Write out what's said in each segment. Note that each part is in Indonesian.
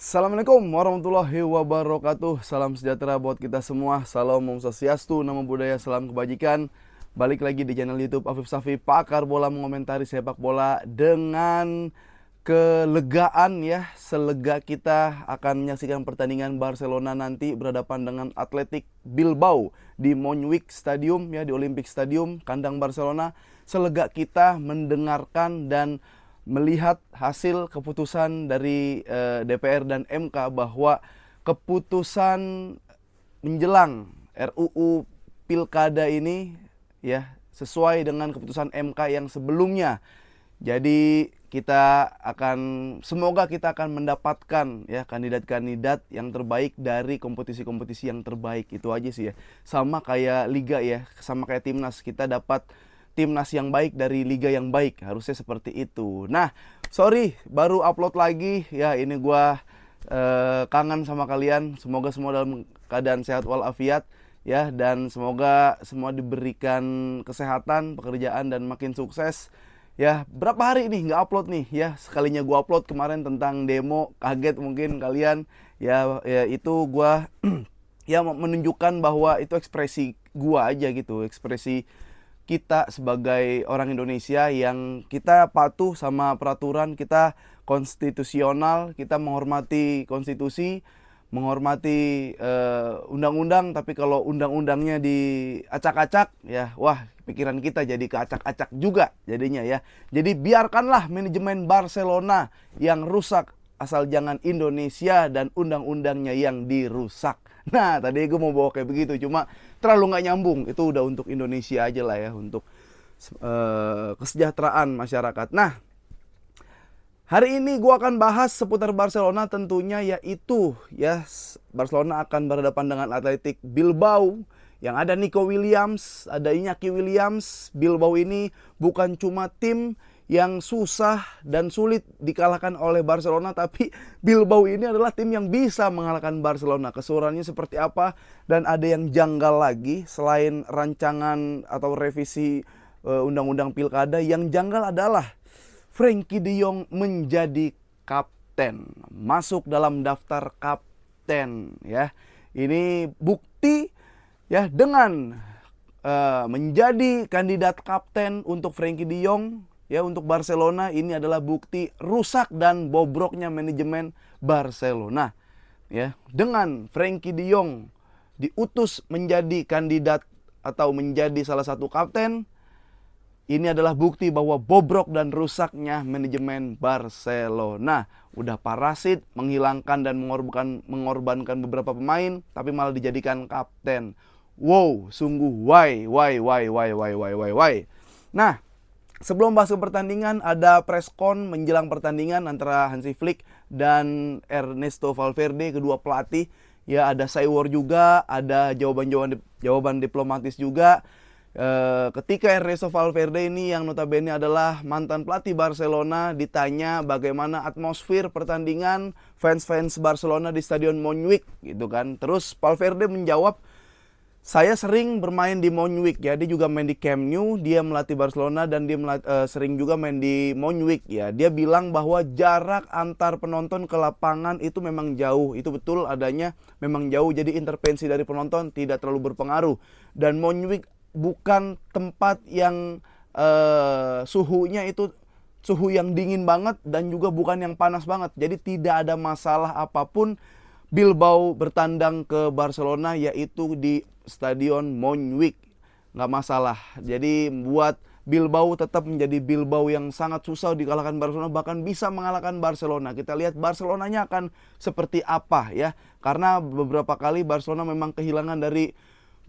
Assalamualaikum warahmatullahi wabarakatuh. Salam sejahtera buat kita semua. Salam Om Swastiastu, nama budaya, salam kebajikan. Balik lagi di channel YouTube Afif Safi, pakar bola mengomentari sepak bola dengan kelegaan ya. Selega kita akan menyaksikan pertandingan Barcelona nanti berhadapan dengan Athletic Bilbao di Montjuic Stadium ya, di Olympic Stadium, kandang Barcelona. Selega kita mendengarkan dan melihat hasil keputusan dari DPR dan MK bahwa keputusan menjelang RUU Pilkada ini ya sesuai dengan keputusan MK yang sebelumnya. Jadi semoga kita akan mendapatkan ya kandidat-kandidat yang terbaik dari kompetisi-kompetisi yang terbaik. Itu aja sih ya. Sama kayak liga ya, sama kayak timnas, kita dapat timnas yang baik dari liga yang baik, harusnya seperti itu. Nah, sorry baru upload lagi ya, ini gua kangen sama kalian. Semoga semua dalam keadaan sehat walafiat ya, dan semoga semua diberikan kesehatan, pekerjaan, dan makin sukses ya. Berapa hari nih nggak upload nih ya, sekalinya gua upload kemarin tentang demo, kaget mungkin kalian ya, itu gua ya menunjukkan bahwa itu ekspresi gua aja gitu, ekspresi kita sebagai orang Indonesia yang kita patuh sama peraturan, kita konstitusional, kita menghormati konstitusi, menghormati undang-undang. Tapi kalau undang-undangnya diacak-acak ya, wah, pikiran kita jadi keacak-acak juga jadinya ya. Jadi biarkanlah manajemen Barcelona yang rusak, asal jangan Indonesia dan undang-undangnya yang dirusak. Nah, tadi gue mau bawa kayak begitu, cuma terlalu nggak nyambung. Itu udah untuk Indonesia aja lah ya, untuk kesejahteraan masyarakat. Nah, hari ini gue akan bahas seputar Barcelona tentunya, yaitu ya Barcelona akan berhadapan dengan Athletic Bilbao yang ada Nico Williams, ada Iñaki Williams. Bilbao ini bukan cuma tim yang susah dan sulit dikalahkan oleh Barcelona, tapi Bilbao ini adalah tim yang bisa mengalahkan Barcelona. Keseluruhannya seperti apa, dan ada yang janggal lagi selain rancangan atau revisi undang-undang pilkada. Yang janggal adalah Frenkie de Jong menjadi kapten, masuk dalam daftar kapten ya. Ini bukti ya, dengan menjadi kandidat kapten untuk Frenkie de Jong ya, untuk Barcelona, ini adalah bukti rusak dan bobroknya manajemen Barcelona ya. Dengan Frenkie de Jong diutus menjadi kandidat atau menjadi salah satu kapten, ini adalah bukti bahwa bobrok dan rusaknya manajemen Barcelona. Udah parasit, menghilangkan dan mengorbankan beberapa pemain, tapi malah dijadikan kapten. Wow, sungguh why. Nah, sebelum bahas ke pertandingan, ada preskon menjelang pertandingan antara Hansi Flick dan Ernesto Valverde, kedua pelatih. Ya, ada side juga, ada jawaban diplomatis juga. Ketika Ernesto Valverde ini yang notabene adalah mantan pelatih Barcelona ditanya bagaimana atmosfer pertandingan fans Barcelona di Stadion Montjuic gitu kan. Terus Valverde menjawab, saya sering bermain di Montjuic ya, dia juga main di Camp Nou, dia melatih Barcelona dan dia sering juga main di Montjuic ya. Dia bilang bahwa jarak antar penonton ke lapangan itu memang jauh, itu betul adanya, memang jauh, jadi intervensi dari penonton tidak terlalu berpengaruh. Dan Montjuic bukan tempat yang suhunya itu suhu yang dingin banget dan juga bukan yang panas banget, jadi tidak ada masalah apapun Bilbao bertandang ke Barcelona, yaitu di Stadion Montjuic, nggak masalah. Jadi buat Bilbao tetap menjadi Bilbao yang sangat susah dikalahkan Barcelona, bahkan bisa mengalahkan Barcelona. Kita lihat Barcelonanya akan seperti apa ya, karena beberapa kali Barcelona memang kehilangan dari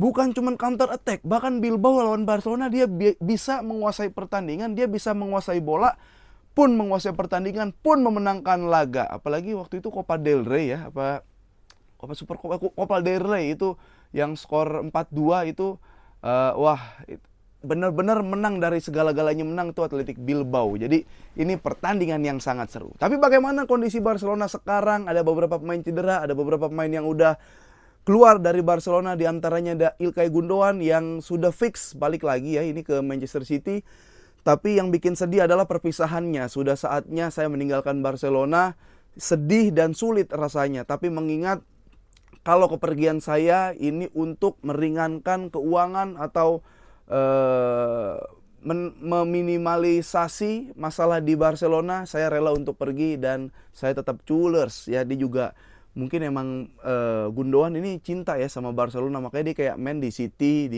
bukan cuma counter attack, bahkan Bilbao lawan Barcelona dia bisa menguasai pertandingan, dia bisa menguasai bola, pun menguasai pertandingan, pun memenangkan laga. Apalagi waktu itu Copa del Rey ya, Copa del Rey itu yang skor 4-2 itu, wah, benar-benar menang dari segala-galanya, menang itu Athletic Bilbao. Jadi ini pertandingan yang sangat seru. Tapi bagaimana kondisi Barcelona sekarang? Ada beberapa pemain cedera, ada beberapa pemain yang udah keluar dari Barcelona, diantaranya ada Ilkay Gundogan yang sudah fix balik lagi ya ini ke Manchester City. Tapi yang bikin sedih adalah perpisahannya. Sudah saatnya saya meninggalkan Barcelona. sedih dan sulit rasanya. Tapi mengingat kalau kepergian saya ini untuk meringankan keuangan atau meminimalisasi masalah di Barcelona, saya rela untuk pergi dan saya tetap culers ya. Dia juga mungkin emang Gundogan ini cinta ya sama Barcelona, makanya dia kayak main di City,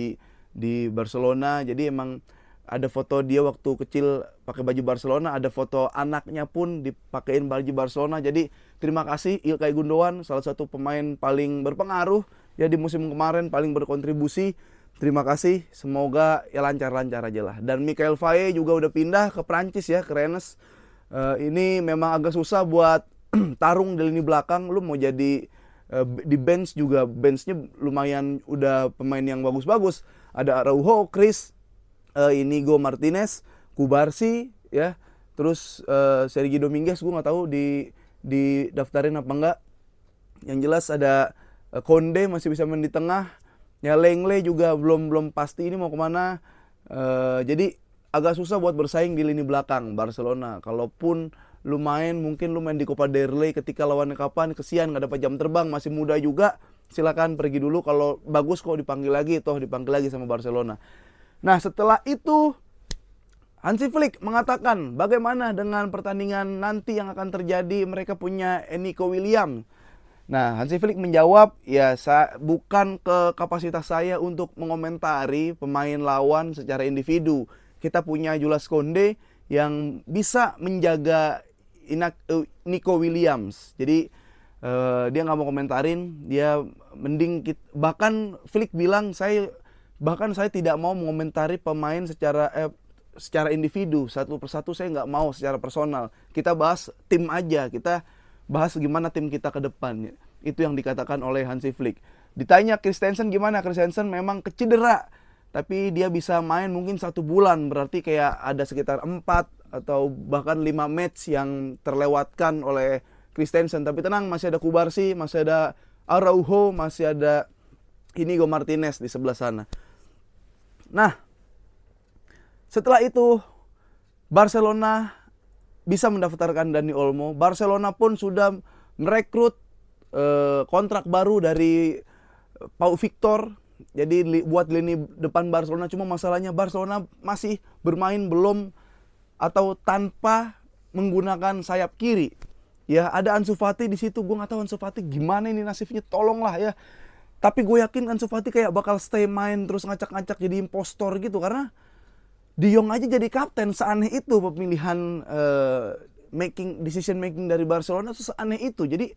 di Barcelona. Jadi emang ada foto dia waktu kecil pakai baju Barcelona, ada foto anaknya pun dipakein baju Barcelona. Jadi terima kasih Ilkay Gundogan, salah satu pemain paling berpengaruh ya di musim kemarin, paling berkontribusi. Terima kasih, semoga ya lancar-lancar aja lah. Dan Michael Faye juga udah pindah ke Prancis ya, ke Rennes. Ini memang agak susah buat tarung di lini belakang. Lu mau jadi di bench juga, benchnya lumayan udah pemain yang bagus-bagus. Ada Araujo, Chris, Inigo Martinez, Kubarsi ya. Terus Sergi Dominguez gue nggak tahu di daftarin apa enggak. Yang jelas ada Konde masih bisa main di tengah. Ya Lenglet juga belum pasti ini mau kemana. Jadi agak susah buat bersaing di lini belakang Barcelona. Kalaupun lu main, mungkin lu main di Copa del Rey ketika lawan kapan, kesian nggak dapat jam terbang, masih muda juga. Silakan pergi dulu, kalau bagus kok dipanggil lagi, toh dipanggil lagi sama Barcelona. Nah setelah itu Hansi Flick mengatakan bagaimana dengan pertandingan nanti yang akan terjadi, mereka punya Nico Williams. Nah, Hansi Flick menjawab, ya bukan ke kapasitas saya untuk mengomentari pemain lawan secara individu. Kita punya Jules Koundé yang bisa menjaga Nico Williams. Jadi dia nggak mau komentarin, dia mending bahkan Flick bilang saya tidak mau mengomentari pemain secara individu, satu persatu saya nggak mau secara personal. Kita bahas tim aja, kita bahas gimana tim kita ke depan. Itu yang dikatakan oleh Hansi Flick. Ditanya Christensen gimana? Christensen memang kecedera, tapi dia bisa main mungkin 1 bulan. Berarti kayak ada sekitar 4 atau bahkan 5 match yang terlewatkan oleh Christensen. Tapi tenang, masih ada Kubarsi, masih ada Araujo, masih ada Inigo Martinez di sebelah sana. Nah, setelah itu Barcelona bisa mendaftarkan Dani Olmo. Barcelona pun sudah merekrut kontrak baru dari Pau Victor. Jadi buat lini depan Barcelona. Cuma masalahnya Barcelona masih bermain belum atau tanpa menggunakan sayap kiri. Ya ada Ansu Fati di situ. Gue nggak tahu Ansu Fati gimana ini nasibnya. Tolonglah ya. Tapi gue yakin Ansu Fati kayak bakal stay main terus ngacak-ngacak jadi impostor gitu, karena De Jong aja jadi kapten. Seaneh itu pemilihan decision making dari Barcelona itu, seaneh itu. Jadi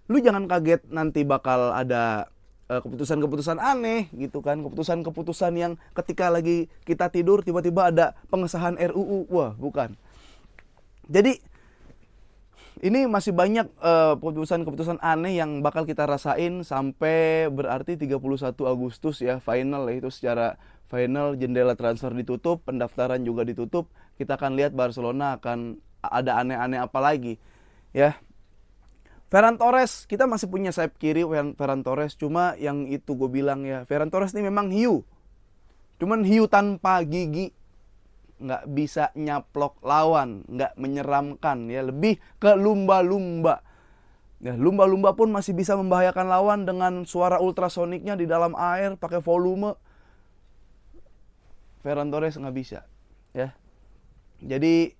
lu jangan kaget nanti bakal ada keputusan-keputusan aneh gitu kan. Keputusan-keputusan yang ketika lagi kita tidur tiba-tiba ada pengesahan RUU. Wah, bukan. Jadi ini masih banyak keputusan-keputusan aneh yang bakal kita rasain sampai berarti 31 Agustus ya, final ya. Itu secara final, jendela transfer ditutup, pendaftaran juga ditutup. Kita akan lihat Barcelona akan ada aneh-aneh apa lagi ya. Ferran Torres, kita masih punya sayap kiri Ferran Torres, cuma yang itu gue bilang ya, Ferran Torres ini memang hiu. Cuman hiu tanpa gigi, nggak bisa nyaplok lawan, nggak menyeramkan ya, lebih ke lumba-lumba. Ya, lumba-lumba pun masih bisa membahayakan lawan dengan suara ultrasoniknya di dalam air, pakai volume. Ferran Torres nggak bisa ya. Jadi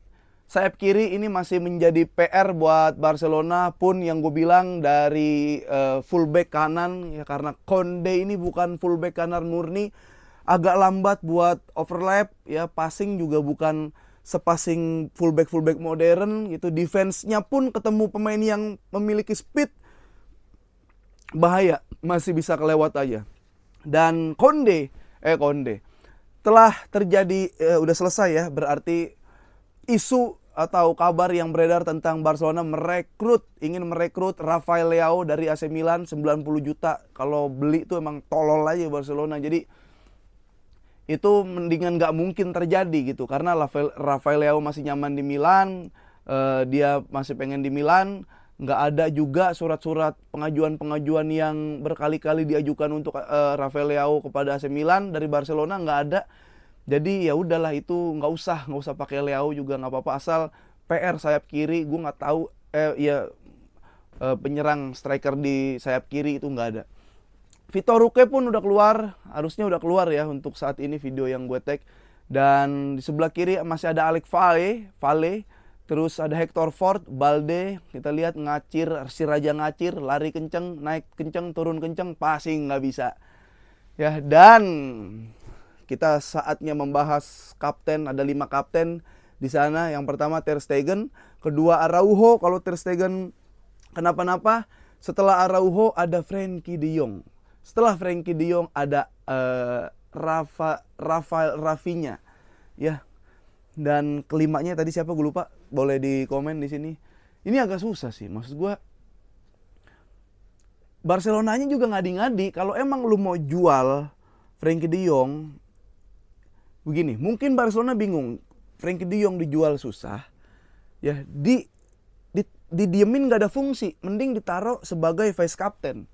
sayap kiri ini masih menjadi PR buat Barcelona pun, yang gue bilang dari fullback kanan ya, karena Konde ini bukan fullback kanan murni, agak lambat buat overlap ya, passing juga bukan sepassing fullback modern gitu. Defense-nya pun ketemu pemain yang memiliki speed, bahaya, masih bisa kelewat aja. Dan Konde telah terjadi udah selesai ya, berarti isu atau kabar yang beredar tentang Barcelona ingin merekrut Rafael Leao dari AC Milan 90 juta. Kalau beli itu emang tolol aja Barcelona. Jadi itu mendingan nggak mungkin terjadi gitu, karena Rafael Leao masih nyaman di Milan, dia masih pengen di Milan. Nggak ada juga surat-surat pengajuan yang berkali-kali diajukan untuk Rafael Leao kepada AC Milan dari Barcelona, nggak ada. Jadi ya udahlah, itu nggak usah pakai Leao juga nggak apa-apa, asal PR sayap kiri. Gue nggak tahu ya penyerang striker di sayap kiri itu nggak ada. Vitor Roque pun udah keluar, harusnya udah keluar ya untuk saat ini video yang gue tag. Dan di sebelah kiri masih ada Alex Vale, terus ada Hector Ford, Balde, kita lihat ngacir, si Raja ngacir, lari kenceng, naik kenceng, turun kenceng, passing nggak bisa. Ya, dan kita saatnya membahas kapten, ada 5 kapten di sana. Yang pertama Ter Stegen, kedua Araujo, kalau Ter Stegen kenapa-napa. Setelah Araujo ada Frenkie de Jong. Setelah Frenkie de Jong ada Rafinha, ya. Dan kelimanya tadi siapa gue lupa, boleh di komen di sini. Ini agak susah sih, maksud gue. Barcelonanya juga ngadi-ngadi. Kalau emang lu mau jual Frenkie de Jong, begini, mungkin Barcelona bingung. Frenkie de Jong dijual susah, ya didiemin nggak ada fungsi, mending ditaruh sebagai vice captain.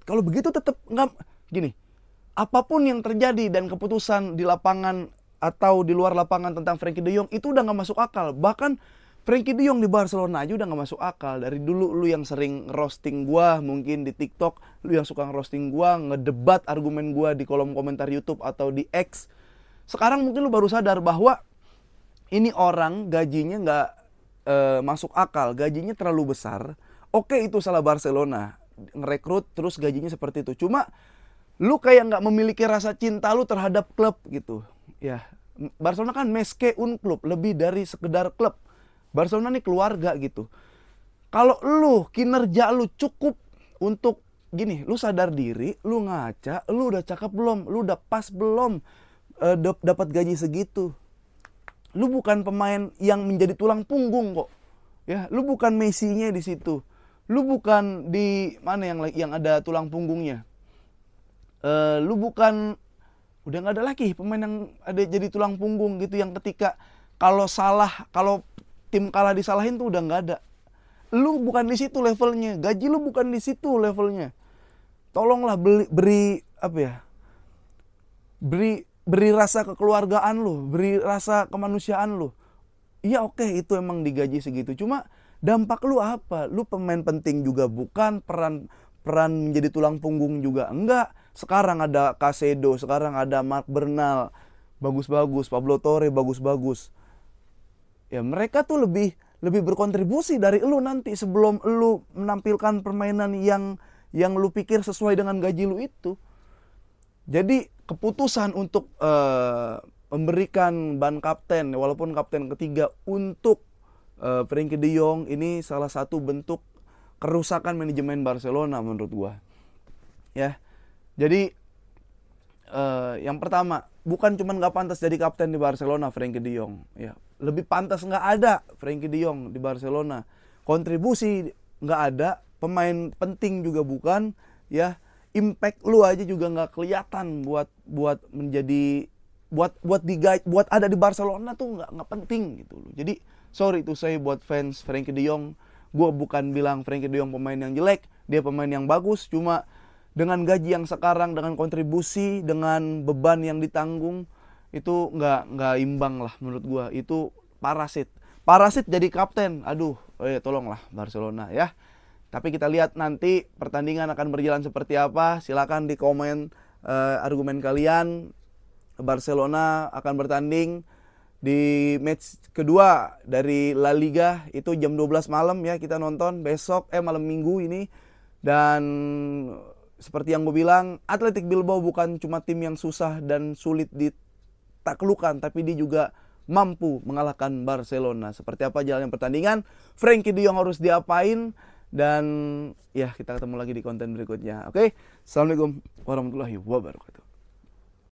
Kalau begitu tetap nggak gini. Apapun yang terjadi dan keputusan di lapangan atau di luar lapangan tentang Frenkie de Jong itu udah nggak masuk akal. Bahkan Frenkie de Jong di Barcelona aja udah nggak masuk akal. Dari dulu lu yang sering roasting gua mungkin di TikTok, lu yang suka roasting gua, ngedebat argumen gua di kolom komentar YouTube atau di X. Sekarang mungkin lu baru sadar bahwa ini orang gajinya nggak masuk akal, gajinya terlalu besar. Oke, itu salah Barcelona, ngerekrut terus gajinya seperti itu. Cuma lu kayak nggak memiliki rasa cinta lu terhadap klub gitu. Ya, Barcelona kan més que un klub, lebih dari sekedar klub. Barcelona nih keluarga gitu. Kalau lu kinerja lu cukup untuk gini, lu sadar diri, lu ngaca, lu udah cakep belum, lu udah pas belum dapat gaji segitu. Lu bukan pemain yang menjadi tulang punggung kok. Ya, lu bukan Messi-nya di situ. Lu bukan di mana yang ada tulang punggungnya. Lu bukan, udah nggak ada lagi pemain yang ada jadi tulang punggung gitu, yang ketika kalau salah, kalau tim kalah disalahin tuh udah nggak ada. Lu bukan di situ levelnya, gaji lu bukan di situ levelnya. Tolonglah beri apa ya? Beri rasa kekeluargaan lu, beri rasa kemanusiaan lu. Iya oke, itu emang digaji segitu. Cuma dampak lu apa? Lu pemain penting juga bukan, peran menjadi tulang punggung juga enggak. Sekarang ada Casedo, sekarang ada Marc Bernal, bagus-bagus, Pablo Torre bagus-bagus. Ya mereka tuh lebih berkontribusi dari lu nanti sebelum lu menampilkan permainan yang lu pikir sesuai dengan gaji lu itu. Jadi keputusan untuk memberikan ban kapten, walaupun kapten ketiga, untuk Frenkie de Jong ini salah satu bentuk kerusakan manajemen Barcelona menurut gua. Ya. Jadi yang pertama, bukan cuma nggak pantas jadi kapten di Barcelona Frenkie de Jong, ya. Lebih pantas nggak ada Frenkie de Jong di Barcelona. Kontribusi nggak ada, pemain penting juga bukan, ya. Impact lu aja juga nggak kelihatan buat menjadi buat ada di Barcelona tuh nggak penting gitu loh. Jadi sorry to say buat fans Frenkie de Jong, gue bukan bilang Frenkie de Jong pemain yang jelek, dia pemain yang bagus. Cuma dengan gaji yang sekarang, dengan kontribusi, dengan beban yang ditanggung, itu nggak imbang lah menurut gue. Itu parasit jadi kapten. Aduh, tolonglah Barcelona ya. Tapi kita lihat nanti pertandingan akan berjalan seperti apa. Silakan di komen argumen kalian. Barcelona akan bertanding di match kedua dari La Liga, itu jam 12 malam ya, kita nonton besok malam Minggu ini. Dan seperti yang gue bilang, Athletic Bilbao bukan cuma tim yang susah dan sulit ditaklukkan, tapi dia juga mampu mengalahkan Barcelona. Seperti apa jalannya pertandingan, Frenkie de Jong harus diapain, dan ya kita ketemu lagi di konten berikutnya. Oke, Assalamualaikum warahmatullahi wabarakatuh.